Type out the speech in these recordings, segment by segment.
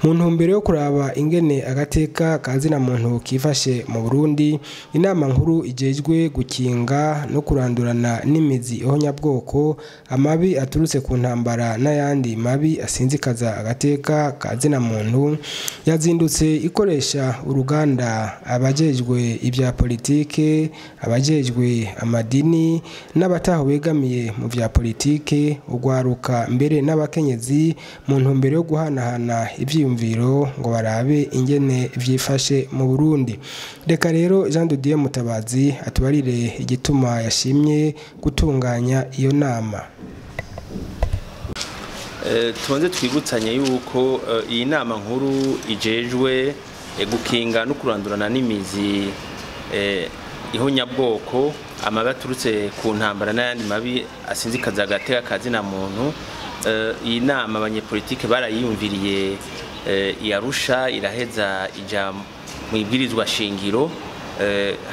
mu ntumbero yo kuraba ingene agateka kazina muntu kifashe mu Burundi. Inama nkuru ijejwe gukinga no kurandurana n'imizi ihonyabwoko, amabi aturutse ku ntambara n'ayandi mabi asinzikaza agateka kazina muntu yazindutse ikoresha uruganda abajejwe ibya politike, abajejwe amadini n'abataho begamiye mu vya politike, ugwaruka mbere n'abakenyezi mu ntumbero yo guhanahana ivyiyumviro ngo barabe ingene vyifashe mu Burundi. Reka rero Jean de Dieu Mutabazi atubarire igituma yashimye gutunganya iyo nama. Tubanze twibutsanye yuko iyi nama nkuru ijejwe gukinga no kurandurana n'imizi ihonyabwoko, amabi aturutse ku ntambara n'ayandi mabi asinzikaza agateka kazina muntu. Iyi nama abanyepolitike barayiyumviriye yarusha iraheza ija mu ibwirizwa shingiro,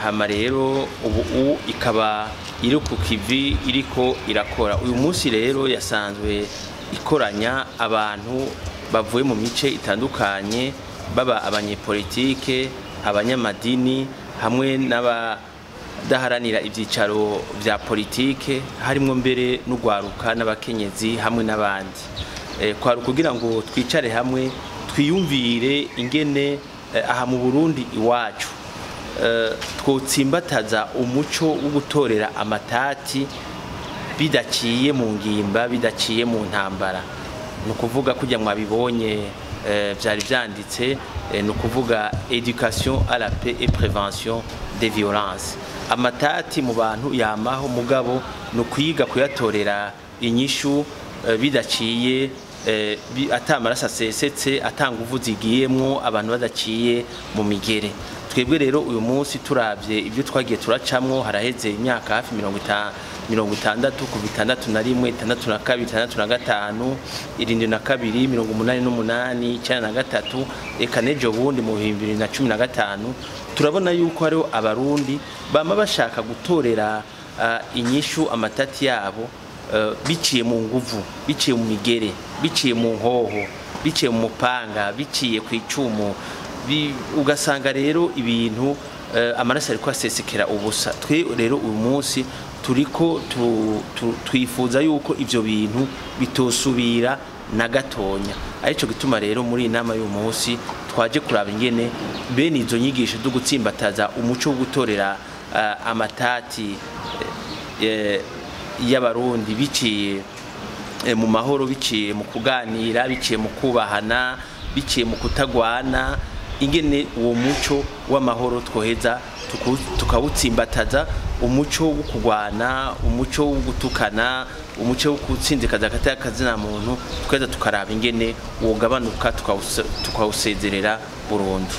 hama rero ubu ikaba iri ku kivi iriko irakora. Uyu munsi rero yasanzwe ikoranya abantu bavuye mu mice itandukanye, baba abanyepolitike, abanyamadini hamwe n'abadaharanira ibyicaro vya politike, harimo mbere n'ugwaruka n'abakenyezi hamwe n'abandi. Kwari kugira ngo twicare hamwe twiyumvire ingene aha mu Burundi iwacu twotsimbataza umuco wo gutorera amatati bidaciye mu ngimba, bidaciye mu ntambara. Nukuvuga kujya mwabibonye vyari vyanditse, nukuvuga education à la paix et prévention des violences. Amatati mu bantu yamaho, mugabo nukwiga kuyatorera inyishu bidaciye atamaraso asesetse, atanguvu zigiyemwo, abantu badaciye mu migere. Twebwe rero uyu munsi turavye ibyo twagiye turacamwo, haraheze imyaka hafi 60 kuva 61, 62, 65, 72, 88, 93, eka nejo bundi mu 2015 turabona yuko hariho abarundi bama bashaka gutorera inyishu amatati yabo biciye mu nguvu, biciye mu migere, biciye mu nkoho, biciye mu mupanga, biciye ku icumu. Ugasanga rero ibintu amaraso ariko asesekera ubusa. Twe rero uyu munsi turiko twifuza yuko ivyo bintu bitosubira na gatonya. Arico gituma rero muri inama y'uyu munsi twaje kuraba ingene bene izo nyigisho zo gutsimbataza umuco wo gutorera amatati y'abarundi biciye mu mahoro, biciye mu kuganira, biciye mu kubahana, biciye mu kutagwana, ingene uwo muco w'amahoro twoheza tukawutsimbataza, umuco wo kugwana, umuco wo gutukana, umuco wo gutsinzikaza agateka kazina muntu, tweza tukaraba ingene wogabanuka tukawusezerera burundu.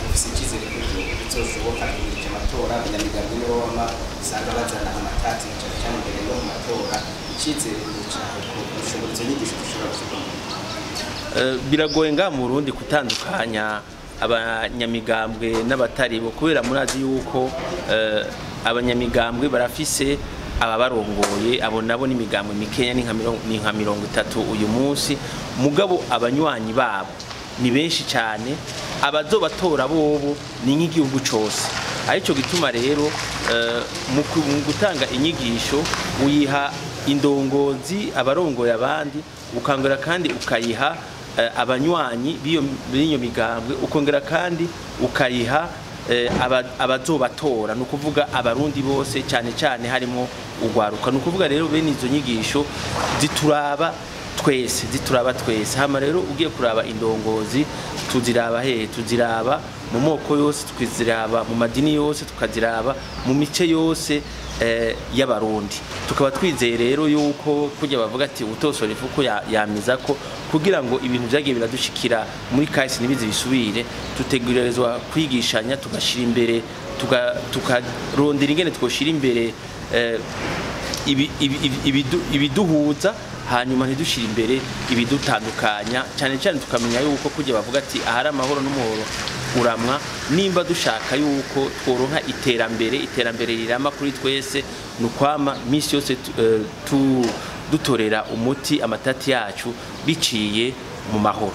Biragoye nga mu Burundi kutandukanya abanyamigambwe n'abatari bo, kubera murazi yuko abanyamigambwe barafise ababarongoye, abo nabo n'imigambwe mikenya ni nka 30 uyu munsi, mugabo abanywanyi babo ni benshi cyane, abazobatora bobo ni nk'igihugu cyose. Arico gituma rero mu gutanga inyigisho uyiha indongozi abarongoye abandi, ukangura kandi ukayiha abanywanyi b'iyo migambwe, ukongera kandi ukayiha abazobatora, nukuvuga abarundi bose, cyane cyane harimo ugwaruka. Nukuvuga rero bene izo nyigisho zituraba twese. Hama rero ugiye kuraba indongozi tuziraba tuziraba mu moko yose, tukiziraba mu madini yose, tukaziraba mu mice yose y'abarundi. Tukaba twizeye rero yuko kujya bavuga ati utosora ifuko yamiza ko, kugira ngo ibintu byagiye biradushikira muri kahise nibizi bisubire, tutegurirezwa kwigishanya, tugashira imbere, tukarondera ingene twoshira imbere ibiduhuza, hanyuma ntidushira imbere ibidutandukanya, cyane cyane tukamenya yuko kujya bavuga ati ahari amahoro n'umuhoro uramwa. Nimba dushaka yuko tworonka iterambere rirama kuri twese, nukwama misi yose dutorera umuti amatati yacu biciye mu mahoro.